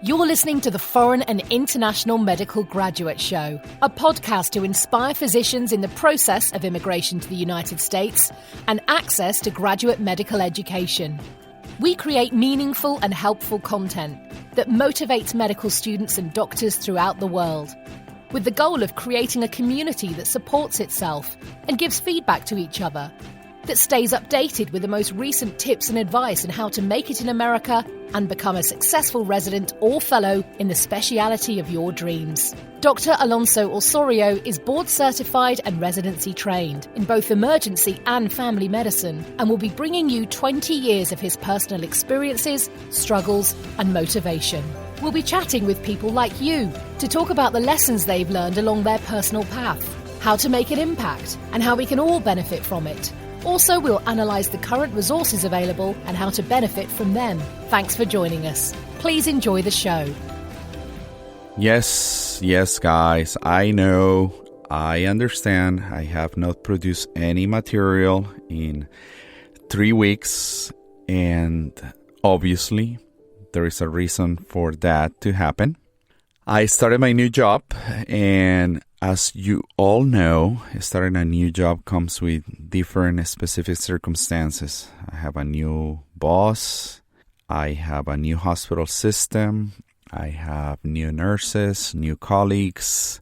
You're listening to the Foreign and International Medical Graduate Show, a podcast to inspire physicians in the process of immigration to the United States and access to graduate medical education. We create meaningful and helpful content that motivates medical students and doctors throughout the world, with the goal of creating a community that supports itself and gives feedback to each other, that stays updated with the most recent tips and advice on how to make it in America and become a successful resident or fellow in the speciality of your dreams. Dr. Alonso Osorio is board certified and residency trained in both emergency and family medicine and will be bringing you 20 years of his personal experiences, struggles, and motivation. We'll be chatting with people like you to talk about the lessons they've learned along their personal path, how to make an impact, and how we can all benefit from it. Also, we'll analyse the current resources available and how to benefit from them. Thanks for joining us. Please enjoy the show. Yes, guys, I know, I understand. I have not produced any material in 3 weeks, and obviously, there is a reason for that to happen. I started my new job, and as you all know, starting a new job comes with different specific circumstances. I have a new boss, I have a new hospital system, I have new nurses, new colleagues,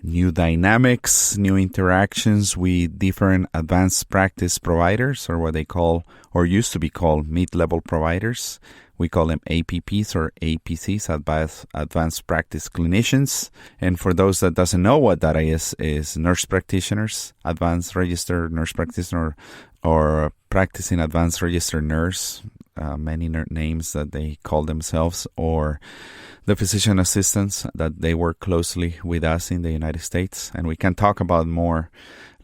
new dynamics, new interactions with different advanced practice providers, or what they call, or used to be called, mid-level providers. We call them APPs or APCs, Advanced Practice Clinicians. And for those that doesn't know what that is nurse practitioners, advanced registered nurse practitioner, or practicing advanced registered nurse, many names that they call themselves, or the physician assistants that they work closely with us in the United States. And we can talk about more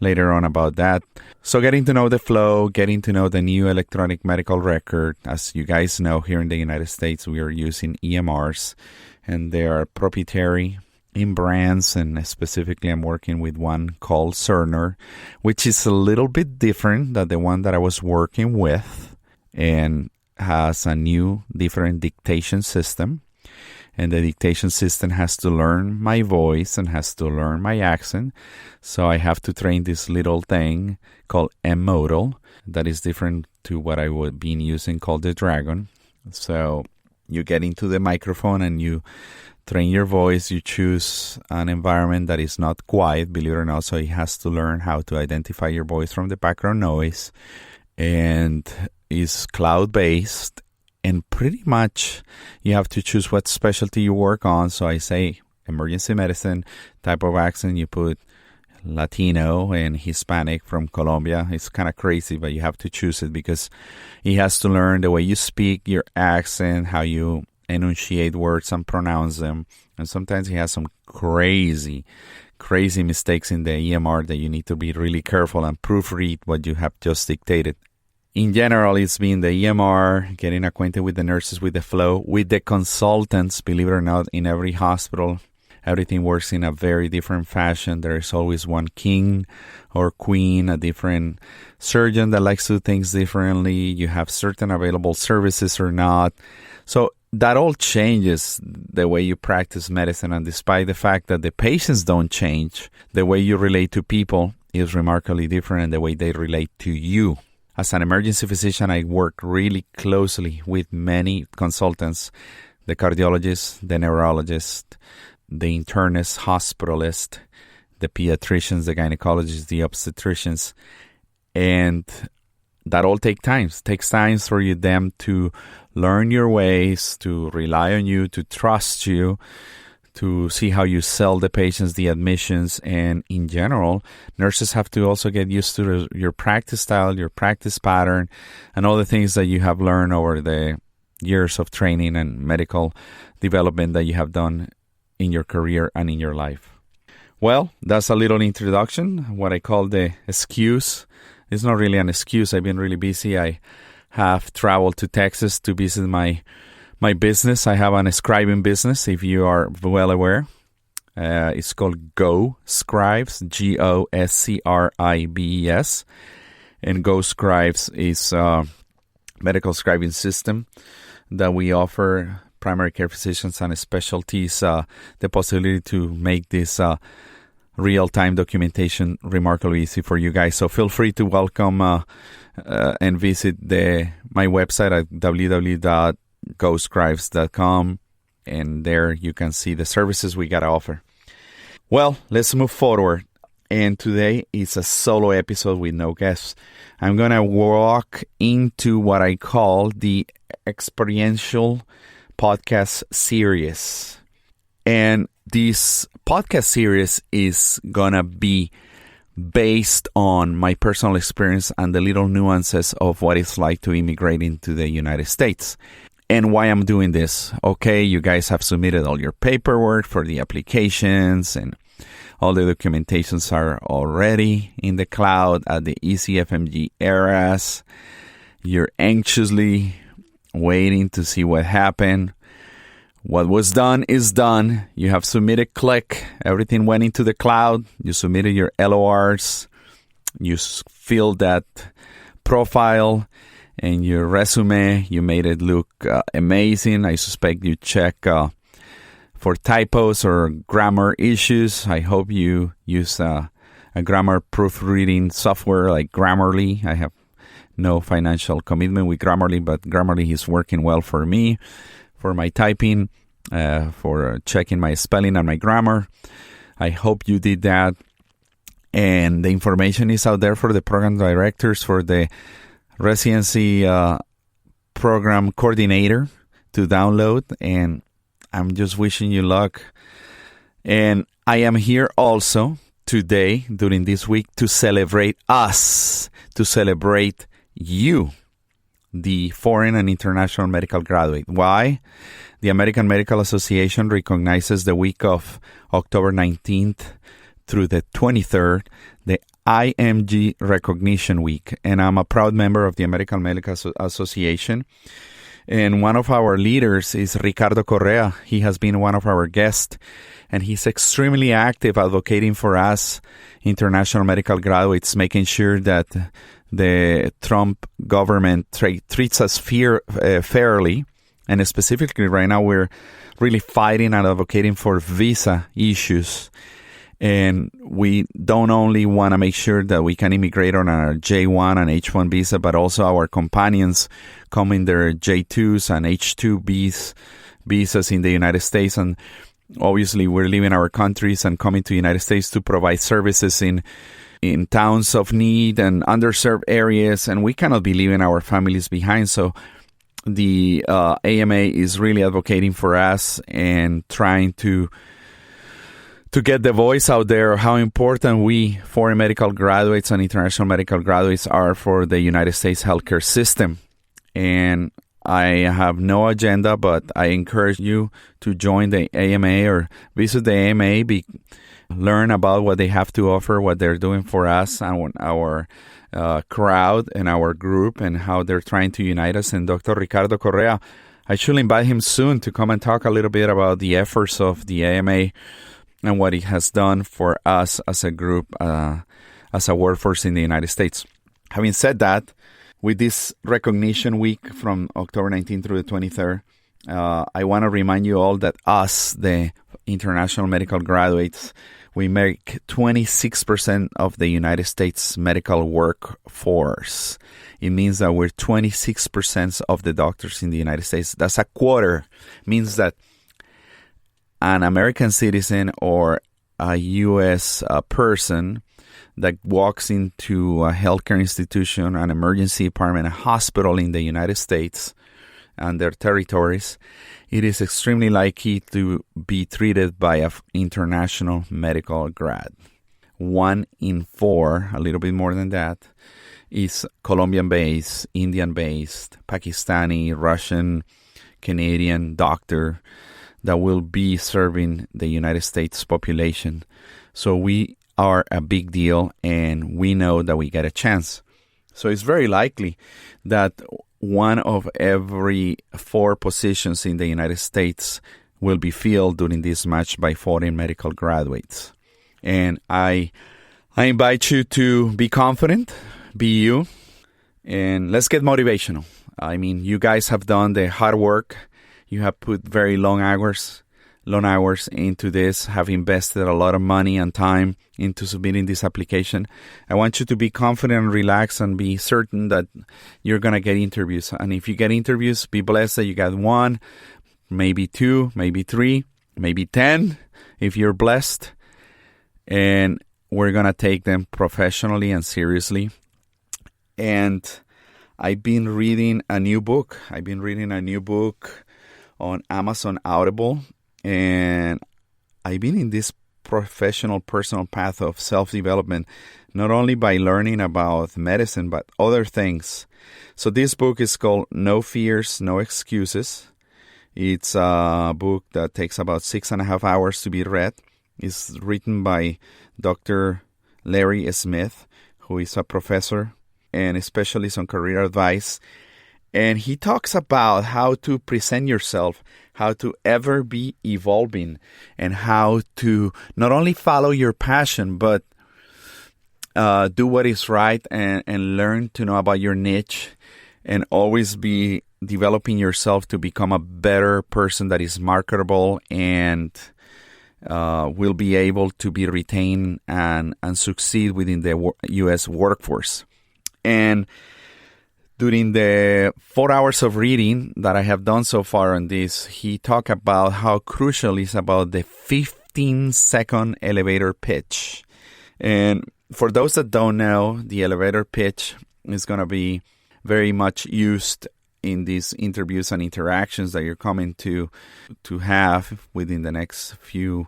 later on about that. So getting to know the flow, getting to know the new electronic medical record. As you guys know, here in the United States, we are using EMRs, and they are proprietary in brands, and specifically I'm working with one called Cerner, which is a little bit different than the one that I was working with, and has a new different dictation system. And the dictation system has to learn my voice and has to learn my accent. So I have to train this little thing called M-Modal that is different to what I would be using called the Dragon. So you get into the microphone and you train your voice. You choose an environment that is not quiet, believe it or not. So it has to learn how to identify your voice from the background noise. And is cloud-based. And pretty much you have to choose what specialty you work on. So I say emergency medicine type of accent. You put Latino and Hispanic from Colombia. It's kind of crazy, but you have to choose it because he has to learn the way you speak, your accent, how you enunciate words and pronounce them. And sometimes he has some crazy mistakes in the EMR that you need to be really careful and proofread what you have just dictated. In general, it's been the EMR, getting acquainted with the nurses, with the flow, with the consultants. Believe it or not, in every hospital, everything works in a very different fashion. There is always one king or queen, a different surgeon that likes to do things differently. You have certain available services or not. So that all changes the way you practice medicine. And despite the fact that the patients don't change, the way you relate to people is remarkably different, and the way they relate to you. As an emergency physician, I work really closely with many consultants, the cardiologist, the neurologist, the internist, hospitalist, the pediatricians, the gynecologists, the obstetricians, and that all takes time. It takes time for them to learn your ways, to rely on you, to trust you, to see how you sell the patients, the admissions, and in general, nurses have to also get used to your practice style, your practice pattern, and all the things that you have learned over the years of training and medical development that you have done in your career and in your life. Well, that's a little introduction, what I call the excuse. It's not really an excuse. I've been really busy. I have traveled to Texas to visit my business. I have an scribing business, if you are well aware. It's called Go Scribes, GOSCRIBES. And Go Scribes is a medical scribing system that we offer primary care physicians and specialties the possibility to make this real-time documentation remarkably easy for you guys. So feel free to welcome and visit my website at www.ghostscribes.com, and there you can see the services we got to offer. Well, let's move forward. And today is a solo episode with no guests. I'm going to walk into what I call the Experiential podcast series. And this podcast series is going to be based on my personal experience and the little nuances of what it's like to immigrate into the United States. And why I'm doing this. Okay, you guys have submitted all your paperwork for the applications, and all the documentations are already in the cloud at the ECFMG eras. You're anxiously waiting to see what happened. What was done is done. You have submitted, click. Everything went into the cloud. You submitted your LORs. You filled that profile and your resume. You made it look amazing. I suspect you check for typos or grammar issues. I hope you use a grammar proofreading software like Grammarly. I have no financial commitment with Grammarly, but Grammarly is working well for me, for my typing, for checking my spelling and my grammar. I hope you did that. And the information is out there for the program directors, for the residency program coordinator to download. And I'm just wishing you luck. And I am here also today, during this week, to celebrate us, to celebrate you, the foreign and international medical graduate. Why? The American Medical Association recognizes the week of October 19th through the 23rd, the Img Recognition Week. And I'm a proud member of the American Medical Association. And one of our leaders is Ricardo Correa. He has been one of our guests, and he's extremely active advocating for us, international medical graduates, making sure that the Trump government treats us fairly. And specifically right now, we're really fighting and advocating for visa issues. And we don't only want to make sure that we can immigrate on our J1 and H1 visa, but also our companions come in their J2s and H2 visas in the United States. And obviously, we're leaving our countries and coming to the United States to provide services in towns of need and underserved areas. And we cannot be leaving our families behind. So the AMA is really advocating for us and trying to get the voice out there of how important we, foreign medical graduates and international medical graduates, are for the United States healthcare system. And I have no agenda, but I encourage you to join the AMA or visit the AMA, learn about what they have to offer, what they're doing for us and our crowd and our group, and how they're trying to unite us. And Dr. Ricardo Correa, I should invite him soon to come and talk a little bit about the efforts of the AMA and what it has done for us as a group, as a workforce in the United States. Having said that, with this recognition week from October 19th through the 23rd, I want to remind you all that us, the international medical graduates, we make 26% of the United States medical workforce. It means that we're 26% of the doctors in the United States. That's a quarter. It means that an American citizen or a U.S. person that walks into a healthcare institution, an emergency department, a hospital in the United States and their territories, it is extremely likely to be treated by an international medical grad. 1 in 4, a little bit more than that, is Colombian-based, Indian-based, Pakistani, Russian, Canadian doctor that will be serving the United States population. So we are a big deal, and we know that we get a chance. So it's very likely that 1 of every 4 positions in the United States will be filled during this match by foreign medical graduates. And I invite you to be confident, be you, and let's get motivational. I mean, you guys have done the hard work. You have put very long hours into this, have invested a lot of money and time into submitting this application. I want you to be confident and relaxed and be certain that you're going to get interviews. And if you get interviews, be blessed that you got 1, maybe 2, maybe 3, maybe 10, if you're blessed. And we're going to take them professionally and seriously. And I've been reading a new book. On Amazon Audible. And I've been in this professional, personal path of self-development, not only by learning about medicine, but other things. So this book is called No Fears, No Excuses. It's a book that takes about 6.5 hours to be read. It's written by Dr. Larry Smith, who is a professor and a specialist on career advice. And he talks about how to present yourself, how to ever be evolving, and how to not only follow your passion, but do what is right and learn to know about your niche and always be developing yourself to become a better person that is marketable and will be able to be retained and succeed within the U.S. workforce. And during the 4 hours of reading that I have done so far on this, he talked about how crucial is about the 15-second elevator pitch. And for those that don't know, the elevator pitch is going to be very much used in these interviews and interactions that you're coming to have within the next few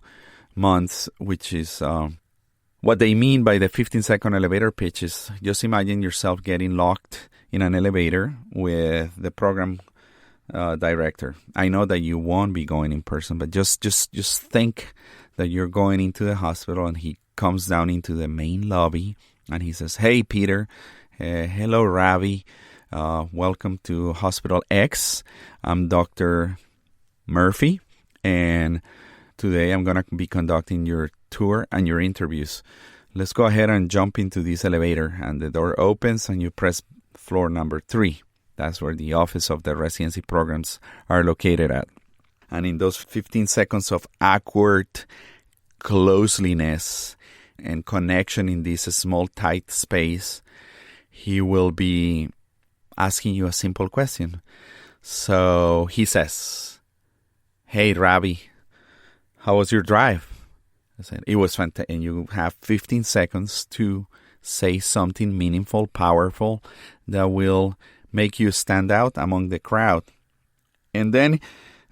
months, which is what they mean by the 15-second elevator pitch is just imagine yourself getting locked in an elevator with the program director. I know that you won't be going in person, but just think that you're going into the hospital and he comes down into the main lobby and he says, "Hey, Peter, hello, Ravi. Welcome to Hospital X. I'm Dr. Murphy, and today I'm going to be conducting your tour and your interviews. Let's go ahead and jump into this elevator." And the door opens and you press floor number 3. That's where the office of the residency programs are located at. And in those 15 seconds of awkward closeliness and connection in this small, tight space, he will be asking you a simple question. So he says, "Hey, Ravi, how was your drive?" I said, "It was fantastic." And you have 15 seconds to say something meaningful, powerful, that will make you stand out among the crowd. And then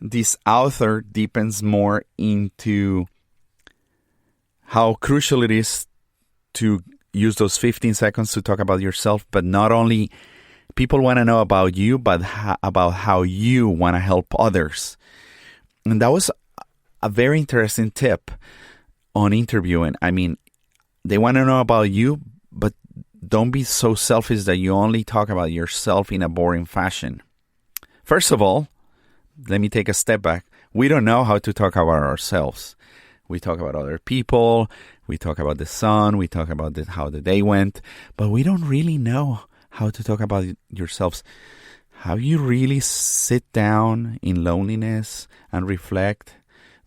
this author deepens more into how crucial it is to use those 15 seconds to talk about yourself, but not only people want to know about you, but about how you want to help others. And that was a very interesting tip on interviewing. I mean, they want to know about you, but don't be so selfish that you only talk about yourself in a boring fashion. First of all, let me take a step back. We don't know how to talk about ourselves. We talk about other people. We talk about the sun. We talk about how the day went. But we don't really know how to talk about yourselves. Have you really sit down in loneliness and reflect?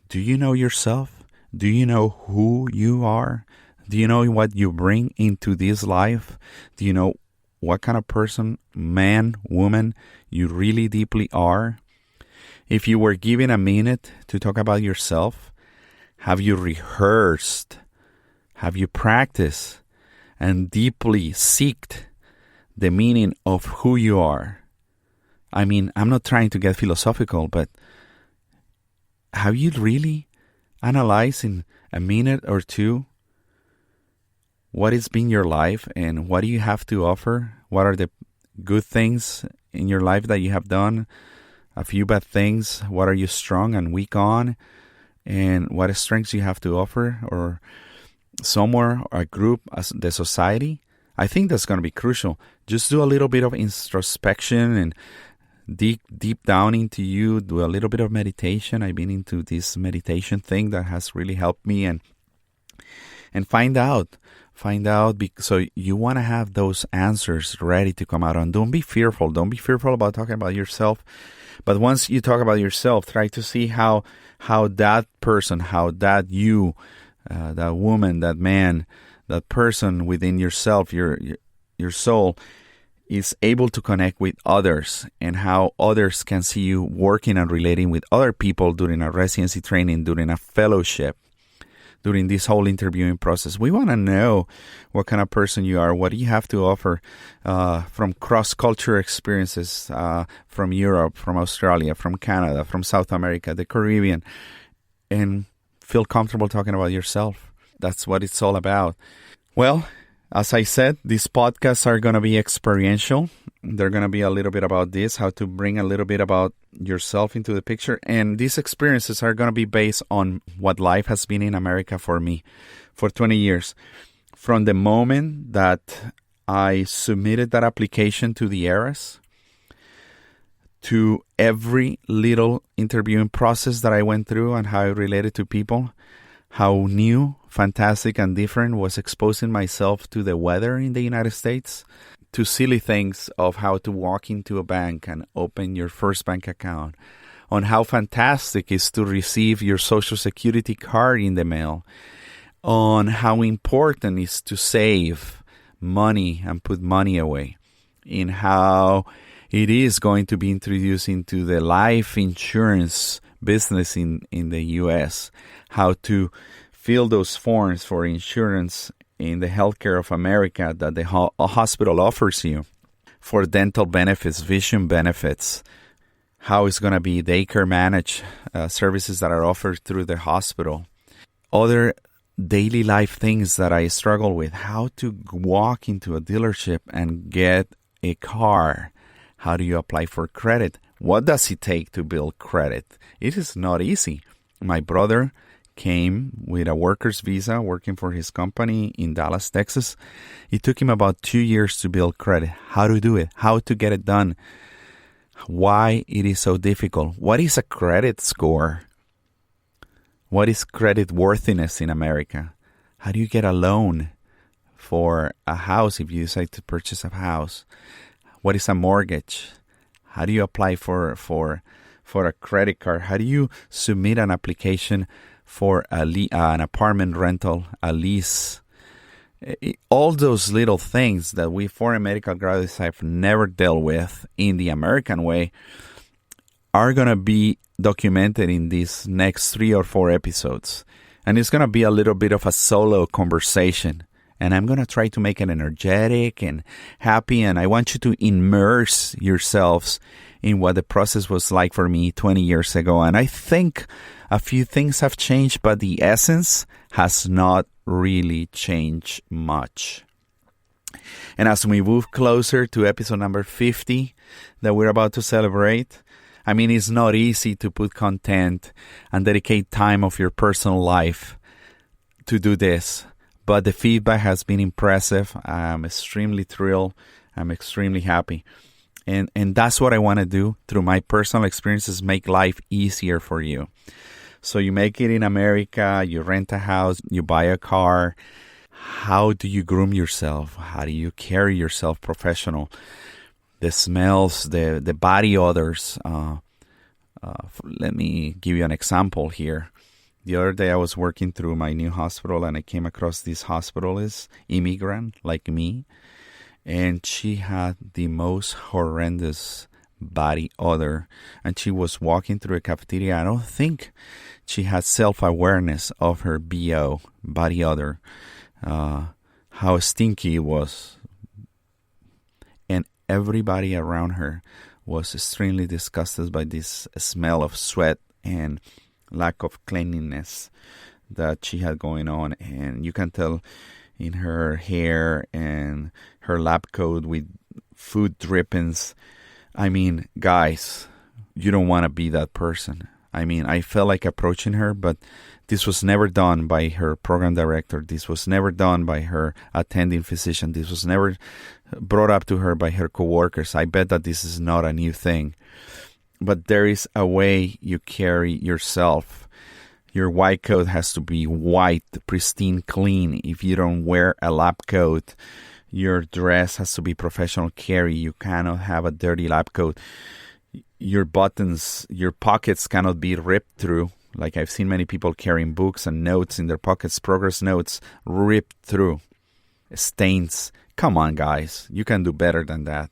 Do you know yourself? Do you know who you are? Do you know what you bring into this life? Do you know what kind of person, man, woman, you really deeply are? If you were given a minute to talk about yourself, have you rehearsed? Have you practiced and deeply seeked the meaning of who you are? I mean, I'm not trying to get philosophical, but have you really analyzed in a minute or two what has been your life and what do you have to offer? What are the good things in your life that you have done? A few bad things. What are you strong and weak on? And what strengths you have to offer, or somewhere, or a group, as the society? I think that's going to be crucial. Just do a little bit of introspection and deep down into you. Do a little bit of meditation. I've been into this meditation thing that has really helped me, and find out Find out. So you want to have those answers ready to come out. And don't be fearful. Don't be fearful about talking about yourself. But once you talk about yourself, try to see how that person, how that you, that woman, that man, that person within yourself, your soul, is able to connect with others, and how others can see you working and relating with other people during a residency training, during a fellowship, during this whole interviewing process. We want to know what kind of person you are. What do you have to offer from cross-culture experiences from Europe, from Australia, from Canada, from South America, the Caribbean, and feel comfortable talking about yourself. That's what it's all about. Well, as I said, these podcasts are going to be experiential. They're going to be a little bit about this, how to bring a little bit about yourself into the picture. And these experiences are going to be based on what life has been in America for me for 20 years. From the moment that I submitted that application to the IRS, to every little interviewing process that I went through and how I related to people, how new, fantastic, and different was exposing myself to the weather in the United States, to silly things of how to walk into a bank and open your first bank account, on how fantastic it is to receive your Social Security card in the mail, on how important it is to save money and put money away, in how it is going to be introduced into the life insurance business in the U.S., how to fill those forms for insurance in the healthcare of America that the hospital offers you, for dental benefits, vision benefits, how it's going to be daycare managed services that are offered through the hospital, other daily life things that I struggle with, how to walk into a dealership and get a car, how do you apply for credit, what does it take to build credit? It is not easy. My brother came with a worker's visa working for his company in Dallas, Texas. It took him about 2 years to build credit. How to do it, how to get it done, why it is so difficult. What is a credit score? What is credit worthiness in America? How do you get a loan for a house if you decide to purchase a house? What is a mortgage? How do you apply for a credit card? How do you submit an application for an apartment rental, a lease? All those little things that we foreign medical graduates have never dealt with in the American way are going to be documented in these next 3 or 4 episodes. And it's going to be a little bit of a solo conversation. And I'm going to try to make it energetic and happy. And I want you to immerse yourselves in what the process was like for me 20 years ago. And I think a few things have changed, but the essence has not really changed much. And as we move closer to episode number 50 that we're about to celebrate, I mean, it's not easy to put content and dedicate time of your personal life to do this. But the feedback has been impressive. I'm extremely thrilled. I'm extremely happy. And that's what I want to do through my personal experiences, make life easier for you. So you make it in America, you rent a house, you buy a car. How do you groom yourself? How do you carry yourself professional? The smells, the body odors. Let me give you an example here. The other day I was working through my new hospital and I came across this hospitalist, immigrant like me, and she had the most horrendous body odor. And she was walking through a cafeteria. I don't think she had self-awareness of her BO, body odor, how stinky it was. And everybody around her was extremely disgusted by this smell of sweat and lack of cleanliness that she had going on. And you can tell in her hair and her lab coat with food drippings. I mean, guys, you don't want to be that person. I mean, I felt like approaching her, but this was never done by her program director. This was never done by her attending physician. This was never brought up to her by her coworkers. I bet that this is not a new thing. But there is a way you carry yourself. Your white coat has to be white, pristine, clean. If you don't wear a lab coat, your dress has to be professional carry. You cannot have a dirty lab coat. Your buttons, your pockets cannot be ripped through. Like I've seen many people carrying books and notes in their pockets, progress notes, ripped through. Stains. Come on, guys. You can do better than that.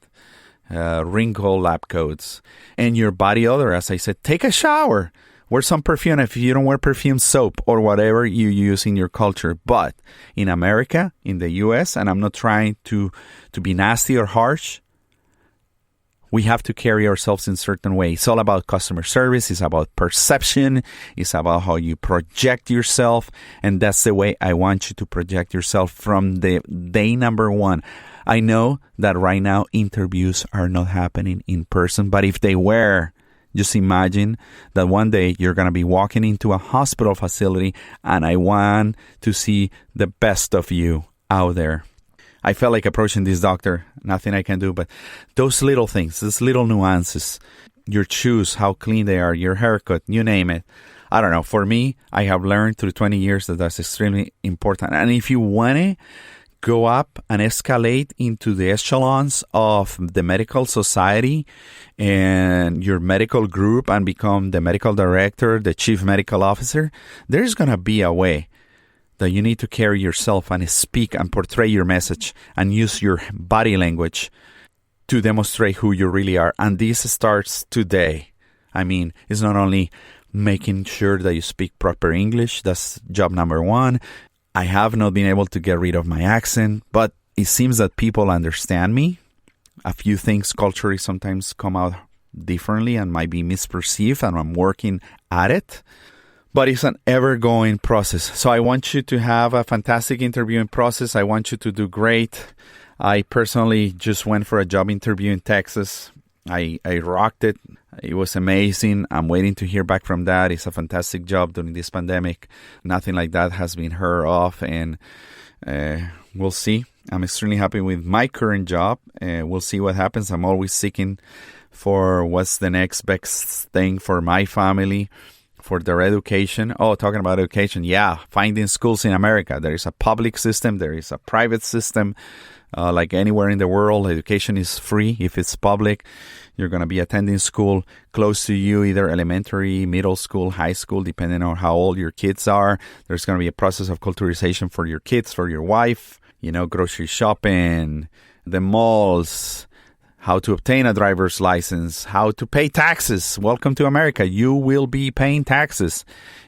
Wrinkle lab coats. And your body odor, as I said, take a shower. Wear some perfume if you don't wear perfume, soap, or whatever you use in your culture. But in America, in the U.S., and I'm not trying to be nasty or harsh, we have to carry ourselves in certain ways. It's all about customer service. It's about perception. It's about how you project yourself. And that's the way I want you to project yourself from the day number one. I know that right now interviews are not happening in person, but if they were, just imagine that one day you're going to be walking into a hospital facility and I want to see the best of you out there. I felt like approaching this doctor, nothing I can do, but those little things, those little nuances, your shoes, how clean they are, your haircut, you name it. I don't know. For me, I have learned through 20 years that that's extremely important. And if you want to go up and escalate into the echelons of the medical society and your medical group and become the medical director, the chief medical officer, there's going to be a way that you need to carry yourself and speak and portray your message and use your body language to demonstrate who you really are. And this starts today. I mean, it's not only making sure that you speak proper English. That's job number one. I have not been able to get rid of my accent, but it seems that people understand me. A few things culturally sometimes come out differently and might be misperceived, and I'm working at it. But it's an ever-going process. So I want you to have a fantastic interviewing process. I want you to do great. I personally just went for a job interview in Texas. I rocked it. It was amazing. I'm waiting to hear back from that. It's a fantastic job during this pandemic. Nothing like that has been heard of, and we'll see. I'm extremely happy with my current job. We'll see what happens. I'm always seeking for what's the next best thing for my family, for their education. Oh, talking about education, yeah, finding schools in America. There is a public system. There is a private system. Like anywhere in the world, education is free if it's public. You're going to be attending school close to you, either elementary, middle school, high school, depending on how old your kids are. There's going to be a process of culturization for your kids, for your wife, grocery shopping, the malls, how to obtain a driver's license, how to pay taxes. Welcome to America. You will be paying taxes.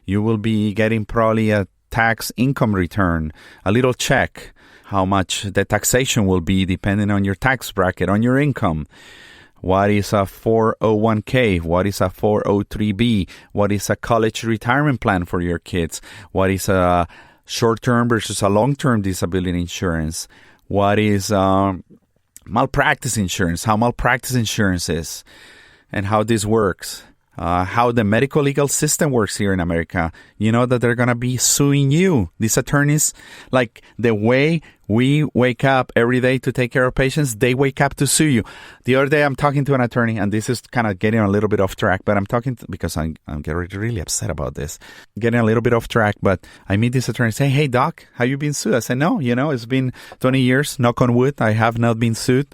You will be getting probably a tax income return, a little check, how much the taxation will be depending on your tax bracket, on your income. What is a 401k? What is a 403b? What is a college retirement plan for your kids? What is a short-term versus a long-term disability insurance? What is malpractice insurance? How malpractice insurance is and how this works. How the medical legal system works here in America. You know that they're going to be suing you. These attorneys, like the way we wake up every day to take care of patients, they wake up to sue you. The other day I'm talking to an attorney, and this is kind of getting a little bit off track, but I'm talking because I'm getting really upset about this. Getting a little bit off track, but I meet this attorney and say, hey, doc, have you been sued? I said, no, it's been 20 years, knock on wood, I have not been sued.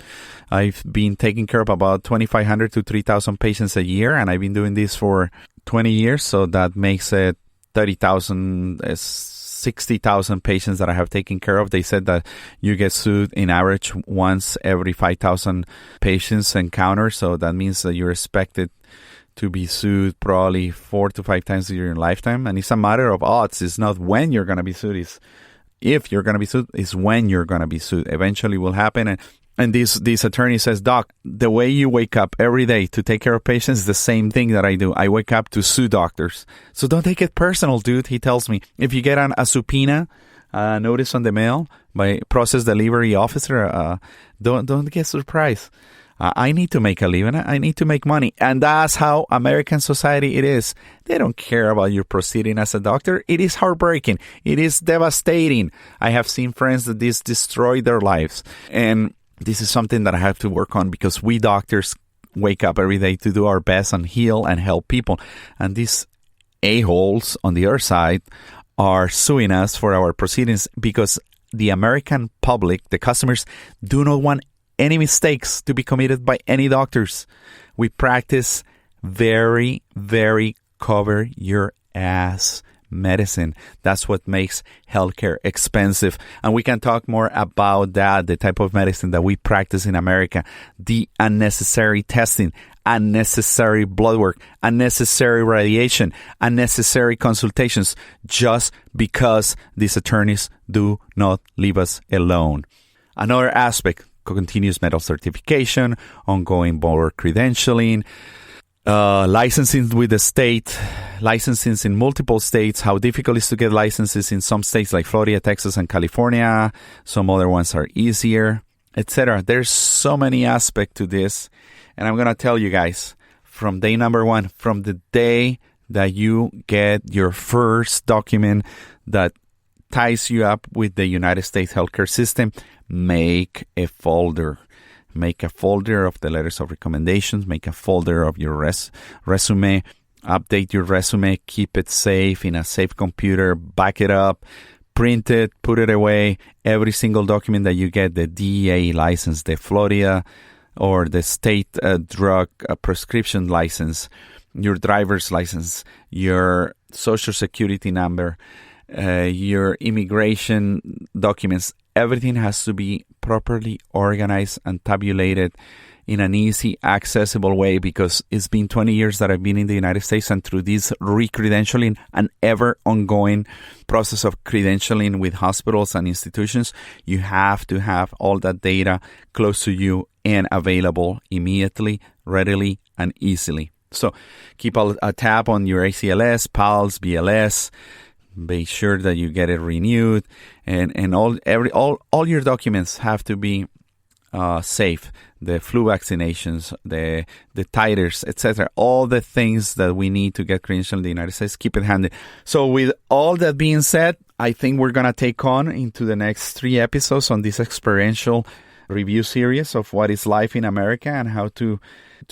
I've been taking care of about 2,500 to 3,000 patients a year, and I've been doing this for 20 years, so that makes it 30,000, 60,000 patients that I have taken care of. They said that you get sued in average once every 5,000 patients encounter, so that means that you're expected to be sued probably 4 to 5 times during your lifetime, and it's a matter of odds. It's not when you're going to be sued, it's if you're going to be sued, it's when you're going to be sued. Eventually will happen, and this attorney says, Doc, the way you wake up every day to take care of patients is the same thing that I do. I wake up to sue doctors. So don't take it personal, dude. He tells me, if you get a subpoena notice on the mail by process delivery officer, don't get surprised. I need to make a living. I need to make money. And that's how American society it is. They don't care about your proceeding as a doctor. It is heartbreaking. It is devastating. I have seen friends that this destroyed their lives. And this is something that I have to work on, because we doctors wake up every day to do our best and heal and help people. And this a-holes on the other side are suing us for our proceedings because the American public, the customers, do not want any mistakes to be committed by any doctors. We practice very, very cover your ass medicine. That's what makes healthcare expensive. And we can talk more about that, the type of medicine that we practice in America, the unnecessary testing, unnecessary blood work, unnecessary radiation, unnecessary consultations, just because these attorneys do not leave us alone. Another aspect, continuous medical certification, ongoing board credentialing, licensing with the state, licensing in multiple states, how difficult it is to get licenses in some states like Florida, Texas, and California. Some other ones are easier, etc. There's so many aspects to this. And I'm going to tell you guys, from day number one, from the day that you get your first document that ties you up with the United States healthcare system, make a folder. Make a folder of the letters of recommendations. Make a folder of your resume. Update your resume. Keep it safe in a safe computer. Back it up. Print it. Put it away. Every single document that you get, the DEA license, the Florida or the state drug prescription license, your driver's license, your social security number, your immigration documents, everything has to be properly organized and tabulated in an easy, accessible way, because it's been 20 years that I've been in the United States, and through this re-credentialing, an ever ongoing process of credentialing with hospitals and institutions, you have to have all that data close to you and available immediately, readily, and easily. So keep a tab on your ACLS, PALS, BLS. Be sure that you get it renewed, and all your documents have to be safe. The flu vaccinations, the titers, etc. All the things that we need to get credentialed in the United States, keep it handy. So with all that being said, I think we're gonna take on into the next 3 episodes on this experiential review series of what is life in America and how to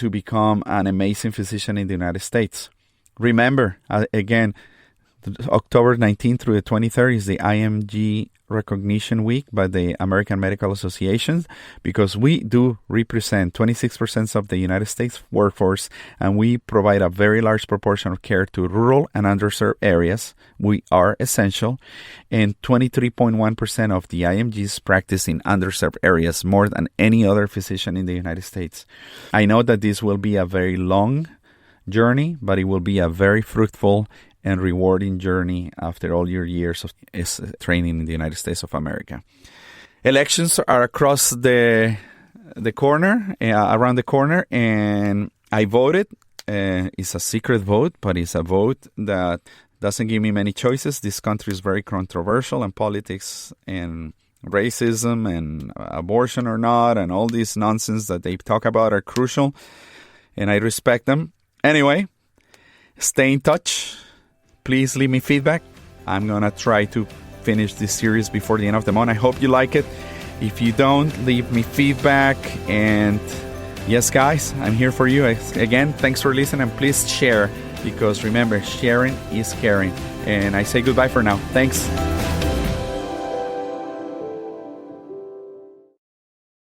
become an amazing physician in the United States. Remember, again, October 19th through the 23rd is the Img Recognition Week by the American Medical Association, because we do represent 26% of the United States workforce, and we provide a very large proportion of care to rural and underserved areas. We are essential, and 23.1% of the IMGs practice in underserved areas, more than any other physician in the United States. I know that this will be a very long journey, but it will be a very fruitful and rewarding journey after all your years of training in the United States of America. Elections are across the corner, around the corner, and I voted. It's a secret vote, but it's a vote that doesn't give me many choices. This country is very controversial, and politics and racism and abortion or not, and all this nonsense that they talk about are crucial, and I respect them. Anyway, stay in touch. Please leave me feedback. I'm going to try to finish this series before the end of the month. I hope you like it. If you don't, leave me feedback. And yes, guys, I'm here for you. Again, thanks for listening. And please share, because remember, sharing is caring. And I say goodbye for now. Thanks.